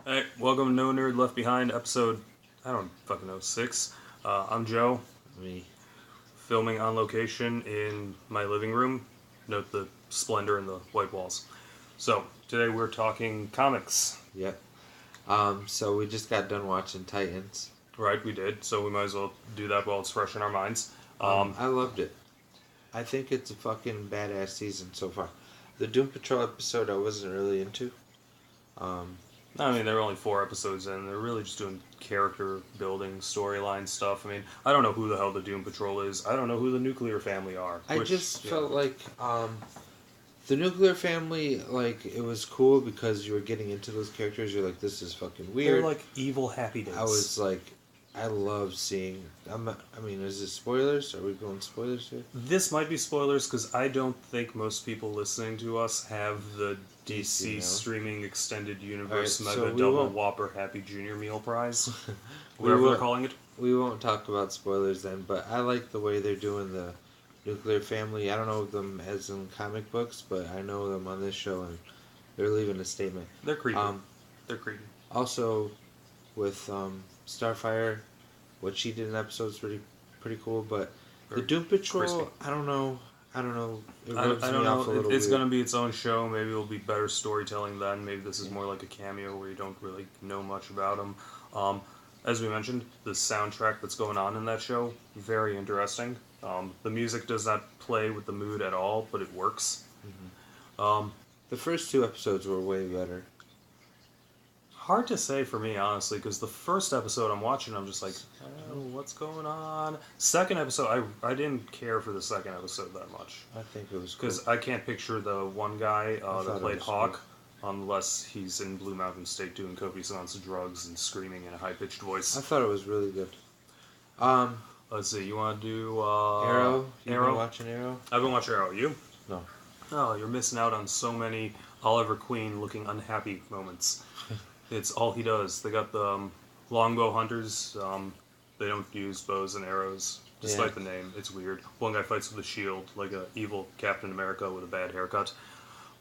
Hey, welcome to No Nerd Left Behind, episode, I don't fucking know, 6. I'm Joe, Me. filming on location in my living room. Note the splendor in the white walls. So, today we're talking comics. Yep. So we just got done watching Titans. Right, we did, so we might as well do that while it's fresh in our minds. I loved it. I think it's a fucking badass season so far. The Doom Patrol episode I wasn't really into. Um, I mean, there were only 4 episodes in. They're really just doing character building, storyline stuff. I mean, I don't know who the hell the Doom Patrol is. I don't know who the Nuclear Family are. I just felt like the Nuclear Family, like, it was cool because you were getting into those characters. You're like, this is fucking weird. They're like evil Happy Days. I was like, I love seeing. Is it spoilers? Are we going spoilers here? This might be spoilers because I don't think most people listening to us have the DC no? streaming extended universe Alright, Mega so we Double won't- Whopper Happy Junior Meal Prize, We whatever they're won't- calling it. We won't talk about spoilers then, but I like the way they're doing the Nuclear Family. I don't know them as in comic books, but I know them on this show, and they're leaving a statement. They're creepy. Um, They're creepy. Also, with Starfire, what she did in the episode is pretty cool. But the Doom Patrol, crispy. I don't know. It I rubs don't me off a know. little It's weird. going to be its own show. Maybe it'll be better storytelling then. Maybe this is more like a cameo where you don't really know much about them. As we mentioned, the soundtrack that's going on in that show, very interesting. The music does not play with the mood at all, but it works. The first 2 episodes were way better. Hard to say for me, honestly, because the first episode I'm watching, I'm just like, oh, what's going on? Second episode, I didn't care for the second episode that much. I think it was cool. Because I can't picture the one guy thought that it played was Hawk unless he's in Blue Mountain State doing copious amounts of drugs and screaming in a high-pitched voice. I thought it was really good. Let's see, you want to do Arrow. You Arrow? been watching Arrow? I've been watching Arrow. You? No. Oh, you're missing out on so many Oliver Queen looking unhappy moments. It's all he does. They got the longbow hunters. They don't use bows and arrows, despite Yeah. the name. It's weird. One guy fights with a shield, like a evil Captain America with a bad haircut.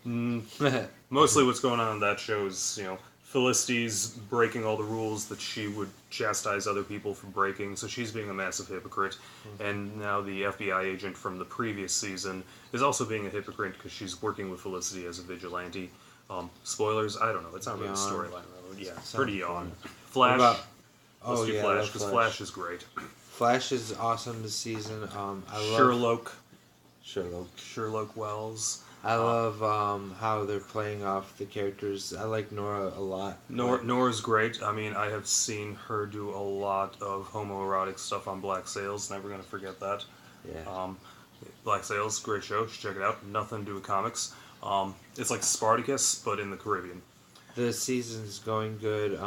Mostly what's going on in that show is, Felicity's breaking all the rules that she would chastise other people for breaking, so she's being a massive hypocrite. And now the FBI agent from the previous season is also being a hypocrite because she's working with Felicity as a vigilante. Spoilers? I don't know. It's not really a Yawn. storyline. Really. Yeah, Sounds pretty yawn. fun. Flash. What about- Let's Oh do yeah, I Flash love because Flash is great. Flash is awesome this season. I love Sherlock. Sherlock Wells. I love how they're playing off the characters. I like Nora a lot. Nora's great. I mean, I have seen her do a lot of homoerotic stuff on Black Sails. Never gonna forget that. Yeah. Black Sails, great show. Should check it out. Nothing to do with comics. It's like Spartacus, but in the Caribbean. The season's going good.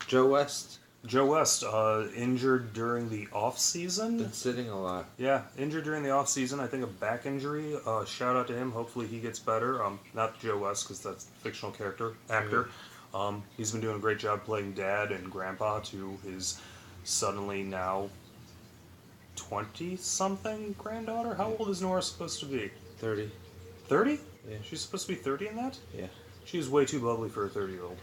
Joe West Joe West, injured during the off season. been sitting a lot. Yeah, injured during the off season. I think a back injury. Shout out to him. Hopefully he gets better. Not Joe West because that's a fictional actor. He's been doing a great job playing dad and grandpa to his suddenly now 20-something granddaughter. How old is Nora supposed to be? 30. 30? Yeah. She's supposed to be 30 in that? Yeah. She's way too bubbly for a 30-year-old.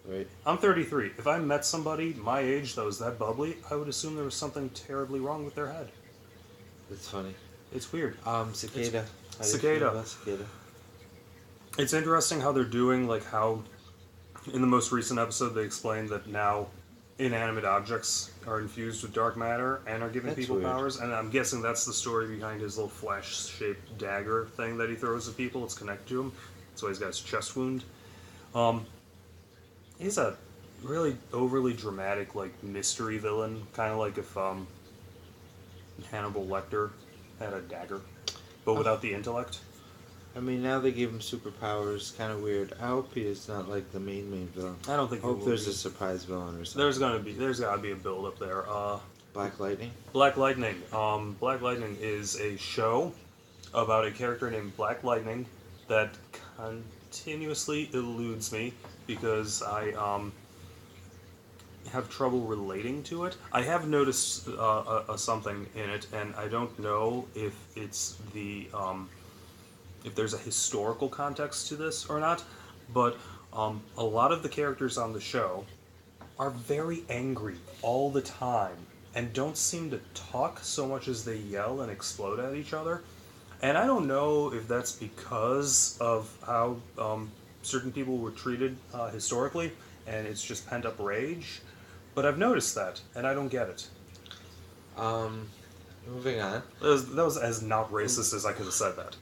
Right. I'm 33. If I met somebody my age that was that bubbly, I would assume there was something terribly wrong with their head. That's funny. It's weird. Cicada. How do you Cicada. feel about Cicada? It's interesting how they're doing, like how in the most recent episode they explained that now inanimate objects are infused with dark matter and are giving That's people weird. powers, and I'm guessing that's the story behind his little flash-shaped dagger thing that he throws at people. It's connected to him. That's why he's got his chest wound. He's a really overly dramatic, like, mystery villain, kind of like if Hannibal Lecter had a dagger, but without the intellect. I mean, now they gave him superpowers. Kind of weird. I hope he is not like the main villain. I don't think I he hope will there's be. a surprise villain or something. There's gotta be a build up there. Black Lightning. Black Lightning. Black Lightning is a show about a character named Black Lightning that continuously eludes me because I have trouble relating to it. I have noticed something in it, and I don't know if it's if there's a historical context to this or not. But A lot of the characters on the show are very angry all the time and don't seem to talk so much as they yell and explode at each other. And I don't know if that's because of how certain people were treated historically, and it's just pent up rage. But I've noticed that, and I don't get it. Um, moving on. That was as not racist as I could have said that.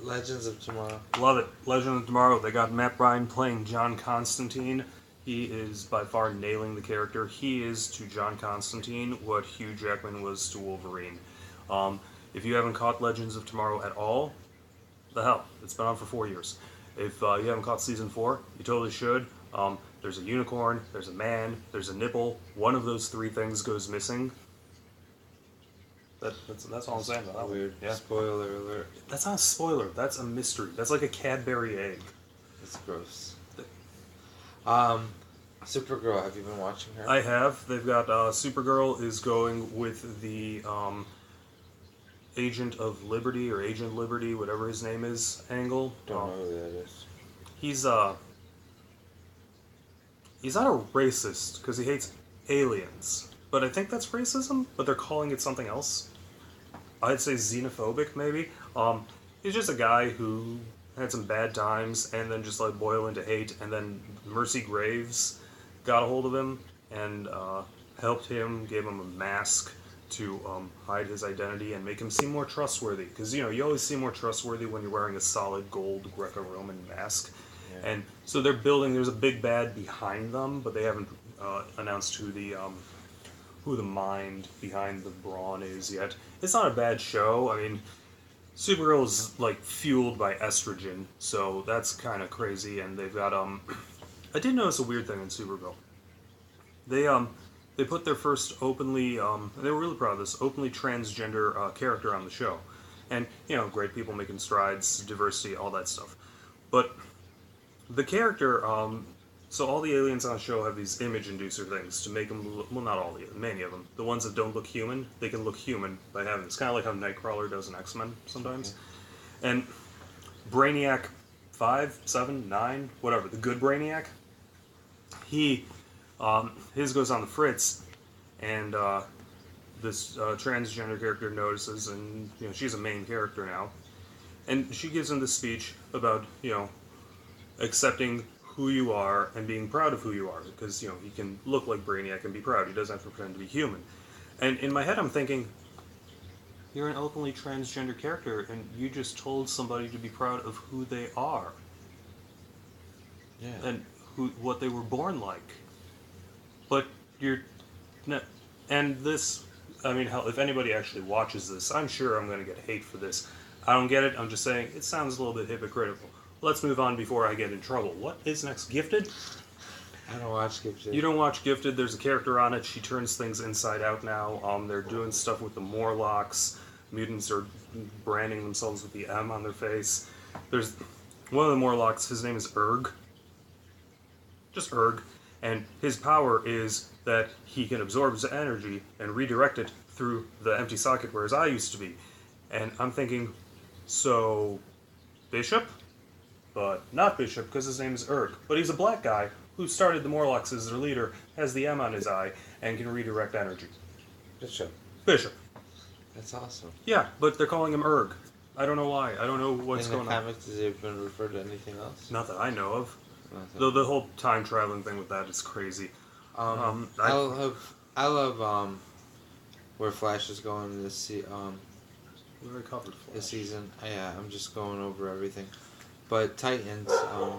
Legends of Tomorrow. Love it. Legend of Tomorrow. They got Matt Bryan playing John Constantine. He is by far nailing the character. He is to John Constantine what Hugh Jackman was to Wolverine. If you haven't caught Legends of Tomorrow at all, the hell, it's been on for 4 years. If you haven't caught season 4, you totally should. There's a unicorn, there's a man, there's a nipple. One of those 3 things goes missing. That's all I'm saying about that one. Weird. Yeah. Spoiler alert. That's not a spoiler. That's a mystery. That's like a Cadbury egg. It's gross. Supergirl. Have you been watching her? I have. They've got Supergirl is going with the Agent Liberty, whatever his name is, angle. Don't know who that is. He's not a racist because he hates aliens, but I think that's racism. But they're calling it something else. I'd say xenophobic, maybe. He's just a guy who had some bad times and then just let boil into hate, and then Mercy Graves got a hold of him and helped him, gave him a mask to hide his identity and make him seem more trustworthy. Because, you always seem more trustworthy when you're wearing a solid gold Greco-Roman mask. Yeah. And so they're building, there's a big bad behind them, but they haven't announced who the mind behind the brawn is yet. It's not a bad show. I mean, Supergirl is like fueled by estrogen, so that's kind of crazy. And they've got I did notice a weird thing in Supergirl. They put their first openly they were really proud of this openly transgender character on the show, and great people making strides, diversity, all that stuff. But the character, so all the aliens on the show have these image inducer things to make them look, well, not all of them, many of them. The ones that don't look human, they can look human by having this. Kind of like how Nightcrawler does in X-Men sometimes. Okay. And Brainiac 5, 7, 9, whatever, the good Brainiac, his goes on the fritz, and this transgender character notices, and she's a main character now, and she gives him this speech about accepting who you are and being proud of who you are, because he can look like Brainiac and be proud. He doesn't have to pretend to be human. And in my head, I'm thinking, you're an openly transgender character, and you just told somebody to be proud of who they are. Yeah. And what they were born like. But and this, I mean, hell, if anybody actually watches this, I'm sure I'm going to get hate for this. I don't get it. I'm just saying it sounds a little bit hypocritical. Let's move on before I get in trouble. What is next? Gifted? I don't watch Gifted. You don't watch Gifted? There's a character on it. She turns things inside out now. They're doing stuff with the Morlocks. Mutants are branding themselves with the M on their face. There's one of the Morlocks. His name is Urg. Just Urg. And his power is that he can absorb his energy and redirect it through the empty socket where his eye used to be. And I'm thinking, so Bishop? But not Bishop, because his name is Urg. But he's a black guy who started the Morlocks as their leader, has the M on his eye, and can redirect energy. Bishop. That's awesome. Yeah, but they're calling him Urg. I don't know why. I don't know what's going on. In the comics, has it been referred to anything else? Not that I know of. Though the whole time traveling thing with that is crazy. I love where Flash is going this we already covered Flash. This season. Yeah, I'm just going over everything. But Titans,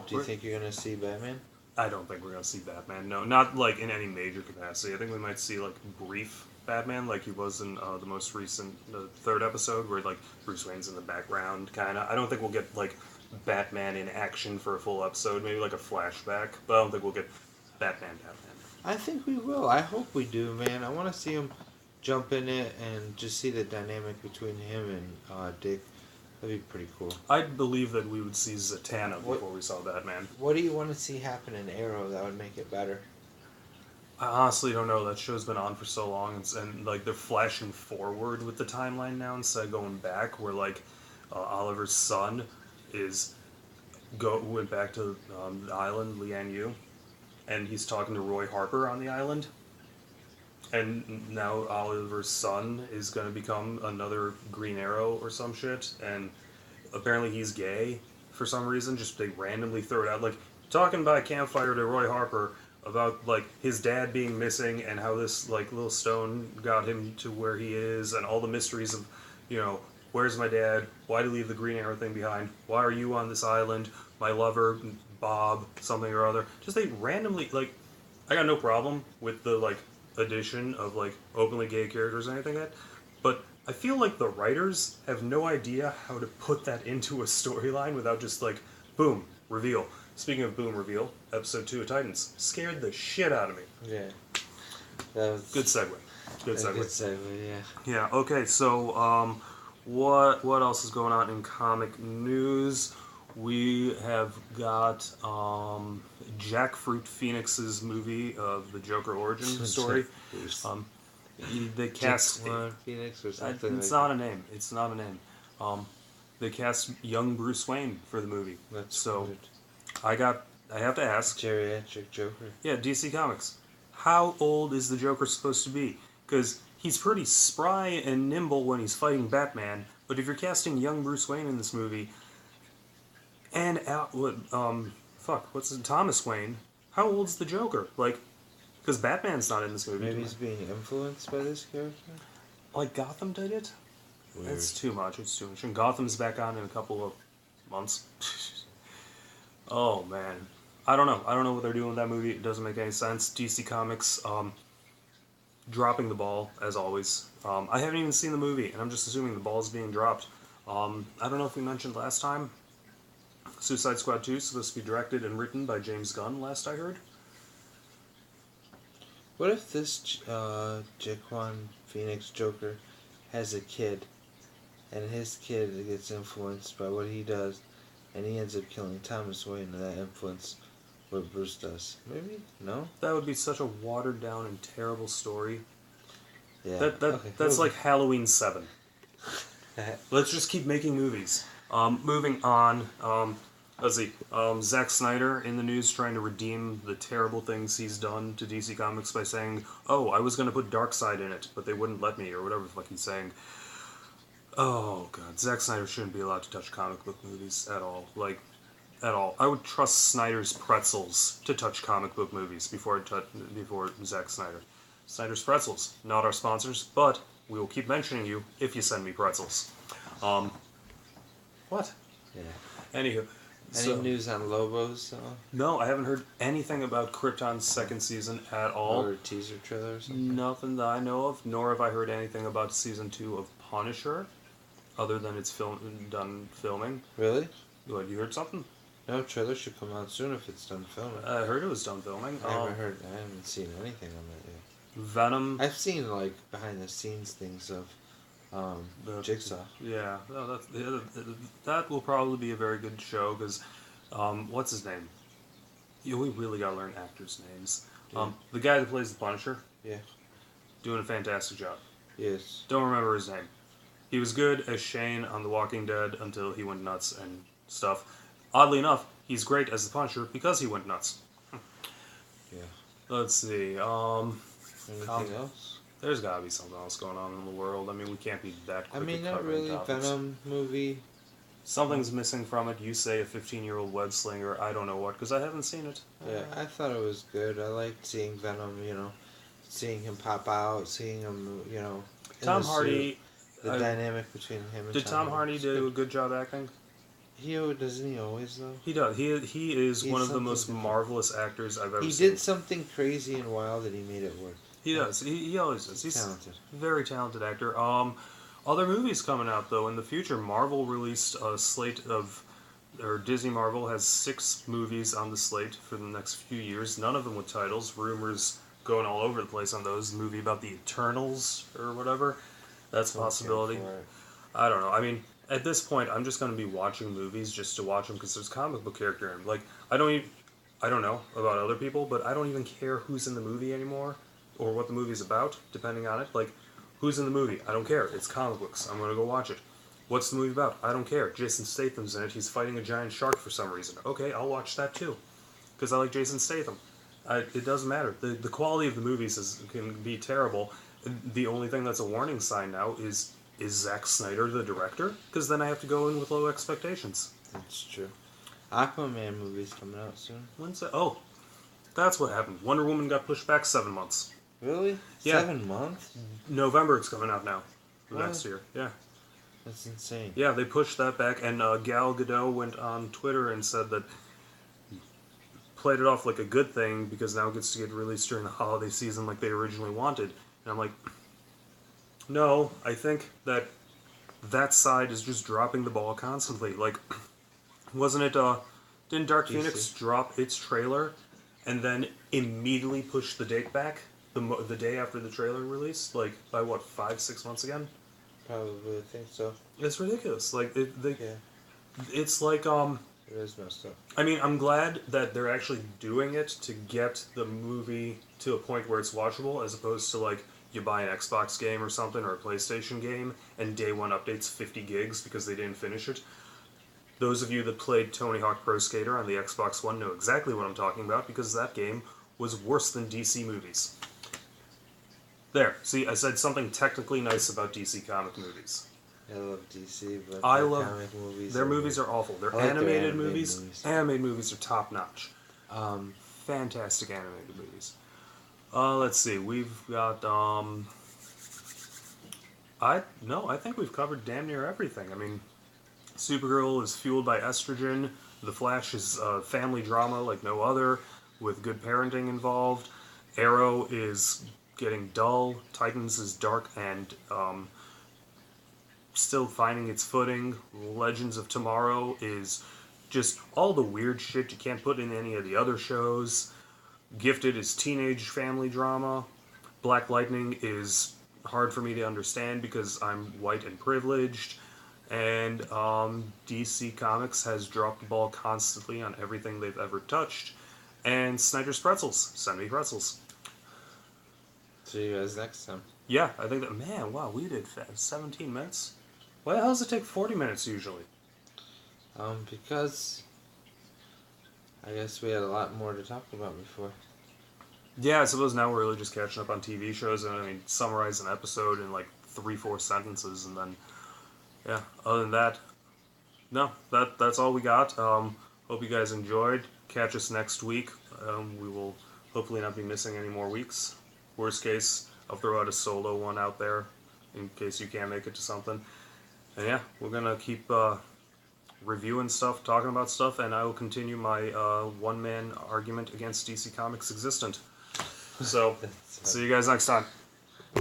do you think you're gonna see Batman? I don't think we're gonna see Batman. No, not like in any major capacity. I think we might see like brief Batman, like he was in the most recent, the 3rd episode, where like Bruce Wayne's in the background, kind of. I don't think we'll get like Batman in action for a full episode, maybe like a flashback, but I don't think we'll get Batman. I think we will. I hope we do, man. I want to see him jump in it and just see the dynamic between him and Dick. That'd be pretty cool. I'd believe that we would see Zatanna before we saw Batman. What do you want to see happen in Arrow that would make it better? I honestly don't know. That show's been on for so long, and like they're flashing forward with the timeline now instead of going back, where like Oliver's son is went back to the island, Lian Yu, and he's talking to Roy Harper on the island. And now Oliver's son is going to become another Green Arrow or some shit, and apparently he's gay for some reason. Just they randomly throw it out, like talking by a campfire to Roy Harper about like his dad being missing and how this like little stone got him to where he is, and all the mysteries of, where's my dad? Why did he leave the Green Arrow thing behind? Why are you on this island? My lover, Bob, something or other. Just they randomly like. I got no problem with the like addition of like openly gay characters or anything like that, but I feel like the writers have no idea how to put that into a storyline without just like boom reveal. Speaking of boom reveal, episode 2 of Titans scared the shit out of me. Yeah. That was Good segue. Good a segue. good segue, yeah. Yeah. Okay. So what else is going on in comic news? We have got Jackfruit Phoenix's movie of the Joker origin story. They cast Phoenix or something. it's not a name. It's not a name. They cast young Bruce Wayne for the movie. That's so good. I have to ask. Geriatric Joker. Yeah, DC Comics. How old is the Joker supposed to be? Because he's pretty spry and nimble when he's fighting Batman. But if you're casting young Bruce Wayne in this movie, and what's his Thomas Wayne? How old's the Joker? Like, because Batman's not in this movie. Maybe he's being influenced by this character? Like Gotham did it. Weird. It's too much. It's too much. And Gotham's back on in a couple of months. Oh man, I don't know. I don't know what they're doing with that movie. It doesn't make any sense. DC Comics, dropping the ball as always. I haven't even seen the movie, and I'm just assuming the ball is being dropped. I don't know if we mentioned last time. Suicide Squad 2 is supposed to be directed and written by James Gunn, last I heard. What if this Jaquan Phoenix Joker has a kid, and his kid gets influenced by what he does, and he ends up killing Thomas Wayne, and that influence what Bruce does? Maybe? No? That would be such a watered down and terrible story. Yeah. That's like Halloween 7. Let's just keep making movies. Moving on. Let's see. Zack Snyder in the news trying to redeem the terrible things he's done to DC Comics by saying, "Oh, I was going to put Darkseid in it, but they wouldn't let me," or whatever the fuck he's saying. Oh god, Zack Snyder shouldn't be allowed to touch comic book movies at all. Like, at all. I would trust Snyder's Pretzels to touch comic book movies before Zack Snyder. Snyder's Pretzels, not our sponsors, but we will keep mentioning you if you send me pretzels. What? Yeah. Anywho. Any news on Lobos? No, I haven't heard anything about Krypton's second season at all. Or a teaser trailer or something? Nothing that I know of, nor have I heard anything about season 2 of Punisher, other than it's done filming. Really? What, you heard something? No, trailer should come out soon if it's done filming. I heard it was done filming. I haven't seen anything on that yet. Venom. I've seen like behind the scenes things of Jigsaw. Yeah, no, that will probably be a very good show because, what's his name? We really gotta learn actors' names. Yeah. The guy that plays the Punisher. Yeah. Doing a fantastic job. Yes. Don't remember his name. He was good as Shane on The Walking Dead until he went nuts and stuff. Oddly enough, he's great as the Punisher because he went nuts. Yeah. Let's see. Anything else? There's gotta be something else going on in the world. I mean, we can't be that quick. I mean, at not covering really. topics. Venom movie. Something's missing from it. You say a 15-year-old web slinger. I don't know what, because I haven't seen it. Yeah, I thought it was good. I liked seeing Venom, seeing him pop out, seeing him, in Tom the Hardy. suit, the dynamic between him and Did Tom Hardy do a good job acting? Doesn't he always, though? He does. He is He's one of the something most different. marvelous actors I've ever He seen. did something crazy and wild and he made it work. He does. He always does. He's talented. a very talented actor. Other movies coming out, though, in the future. Marvel released a slate of... Or Disney Marvel has 6 movies on the slate for the next few years. None of them with titles. Rumors going all over the place on those. Movie about the Eternals or whatever. That's a possibility. I don't know. I mean, at this point, I'm just going to be watching movies just to watch them because there's a comic book character in them. Like, I don't know about other people, but I don't even care who's in the movie anymore or what the movie's about, depending on it. Like, who's in the movie? I don't care. It's comic books. I'm going to go watch it. What's the movie about? I don't care. Jason Statham's in it. He's fighting a giant shark for some reason. Okay, I'll watch that too, because I like Jason Statham. It doesn't matter. The quality of the movies can be terrible. The only thing that's a warning sign now is Zack Snyder the director? Because then I have to go in with low expectations. That's true. Aquaman movie's coming out soon. When's that? Oh, that's what happened. Wonder Woman got pushed back 7 months. Really? Yeah. 7 months? November it's coming out now. What? Next year. Yeah. That's insane. Yeah, they pushed that back, and Gal Gadot went on Twitter and said that played it off like a good thing because now it gets to get released during the holiday season like they originally wanted. And I'm like, no, I think that side is just dropping the ball constantly. Like, wasn't it, didn't Dark DC. Phoenix drop its trailer and then immediately push the date back the day after the trailer released? Like, by what, 5-6 months again? Probably, I think so. It's ridiculous. Like, Yeah, it's like, it is messed up. I mean, I'm glad that they're actually doing it to get the movie to a point where it's watchable, as opposed to, like, you buy an Xbox game or something, or a PlayStation game, and day one updates 50 gigs because they didn't finish it. Those of you that played Tony Hawk Pro Skater on the Xbox One know exactly what I'm talking about, because that game was worse than DC movies. There, see, I said something technically nice about DC comic movies. I love DC, but I their love comic movies. Their movies are awful. Their I like their animated animated movies. movies. Animated movies are top notch. Um, Fantastic animated movies. Let's see. We've got I think we've covered damn near everything. I mean, Supergirl is fueled by estrogen. The Flash is family drama like no other, with good parenting involved. Arrow is getting dull. Titans is dark and still finding its footing. Legends of Tomorrow is just all the weird shit you can't put in any of the other shows. Gifted is teenage family drama. Black Lightning is hard for me to understand because I'm white and privileged. And DC Comics has dropped the ball constantly on everything they've ever touched. And Snyder's Pretzels. Send me pretzels. see you guys next time. Yeah, I think that, man, wow, we did 17 minutes? Why the hell does it take 40 minutes usually? Because I guess we had a lot more to talk about before. Yeah, I suppose now we're really just catching up on TV shows, and I mean, summarize an episode in like 3-4 sentences, and then, yeah, other than that, no, that's all we got. Hope you guys enjoyed. Catch us next week. We will hopefully not be missing any more weeks. Worst case, I'll throw out a solo one out there in case you can't make it to something. And yeah, we're gonna keep reviewing stuff, talking about stuff, and I will continue my one-man argument against DC Comics existent. So, see you guys next time.